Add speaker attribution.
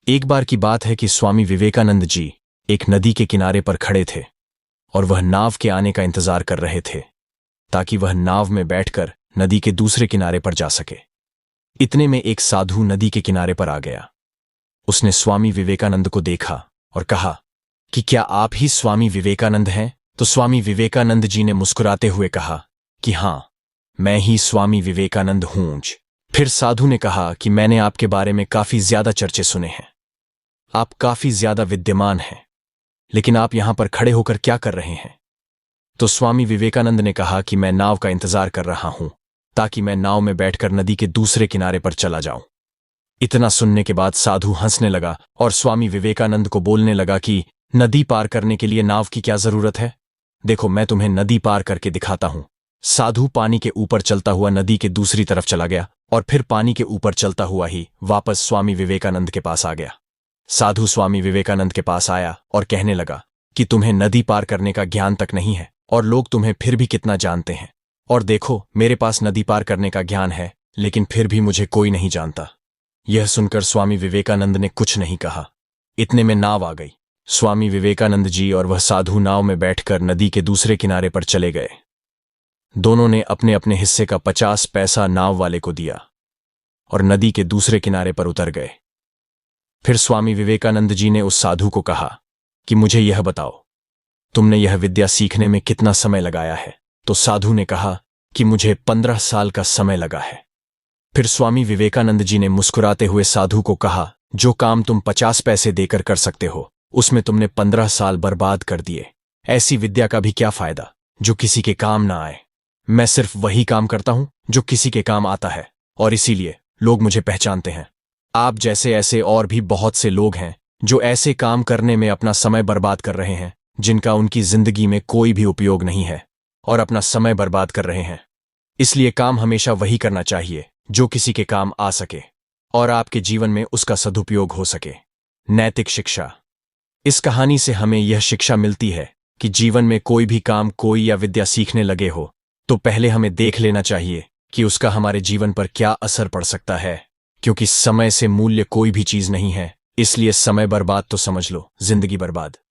Speaker 1: एक बार की बात है कि स्वामी विवेकानंद जी एक नदी के किनारे पर खड़े थे और वह नाव के आने का इंतजार कर रहे थे ताकि वह नाव में बैठकर नदी के दूसरे किनारे पर जा सके। इतने में एक साधु नदी के किनारे पर आ गया। उसने स्वामी विवेकानंद को देखा और कहा कि क्या आप ही स्वामी विवेकानंद हैं? तो स्वामी विवेकानंद जी ने मुस्कुराते हुए कहा कि हां, मैं ही स्वामी विवेकानंद हूं। फिर साधु ने कहा कि मैंने आपके बारे में काफी ज्यादा चर्चे सुने हैं। आप काफी ज्यादा विद्यमान हैं, लेकिन आप यहां पर खड़े होकर क्या कर रहे हैं? तो स्वामी विवेकानंद ने कहा कि मैं नाव का इंतजार कर रहा हूं ताकि मैं नाव में बैठकर नदी के दूसरे किनारे पर चला जाऊं। इतना सुनने के बाद साधु हंसने लगा और स्वामी विवेकानंद को बोलने लगा कि नदी पार करने के लिए नाव की क्या जरूरत है? देखो, मैं तुम्हें नदी पार करके दिखाता हूं। साधु पानी के ऊपर चलता हुआ नदी के दूसरी तरफ चला गया और फिर पानी के ऊपर चलता हुआ ही वापस स्वामी विवेकानंद के पास आ गया। साधु स्वामी विवेकानंद के पास आया और कहने लगा कि तुम्हें नदी पार करने का ज्ञान तक नहीं है और लोग तुम्हें फिर भी कितना जानते हैं। और देखो, मेरे पास नदी पार करने का ज्ञान है, लेकिन फिर भी मुझे कोई नहीं जानता। यह सुनकर स्वामी विवेकानंद ने कुछ नहीं कहा। इतने में नाव आ गई। स्वामी विवेकानंद जी और वह साधु नाव में बैठकर नदी के दूसरे किनारे पर चले गए। दोनों ने अपने अपने हिस्से का 50 पैसा नाव वाले को दिया और नदी के दूसरे किनारे पर उतर गए। फिर स्वामी विवेकानंद जी ने उस साधु को कहा कि मुझे यह बताओ, तुमने यह विद्या सीखने में कितना समय लगाया है? तो साधु ने कहा कि मुझे 15 साल का समय लगा है। फिर स्वामी विवेकानंद जी ने मुस्कुराते हुए साधु को कहा, जो काम तुम 50 पैसे देकर कर सकते हो, उसमें तुमने 15 साल बर्बाद कर दिए। ऐसी विद्या का भी क्या फायदा जो किसी के काम ना आए। मैं सिर्फ वही काम करता हूं जो किसी के काम आता है, और इसीलिए लोग मुझे पहचानते हैं। आप जैसे ऐसे और भी बहुत से लोग हैं जो ऐसे काम करने में अपना समय बर्बाद कर रहे हैं जिनका उनकी जिंदगी में कोई भी उपयोग नहीं है और अपना समय बर्बाद कर रहे हैं। इसलिए काम हमेशा वही करना चाहिए जो किसी के काम आ सके और आपके जीवन में उसका सदुपयोग हो सके। नैतिक शिक्षा। इस कहानी से हमें यह शिक्षा मिलती है कि जीवन में कोई भी काम, कोई या विद्या सीखने लगे हो तो पहले हमें देख लेना चाहिए कि उसका हमारे जीवन पर क्या असर पड़ सकता है, क्योंकि समय से मूल्य कोई भी चीज नहीं है। इसलिए समय बर्बाद तो समझ लो जिंदगी बर्बाद।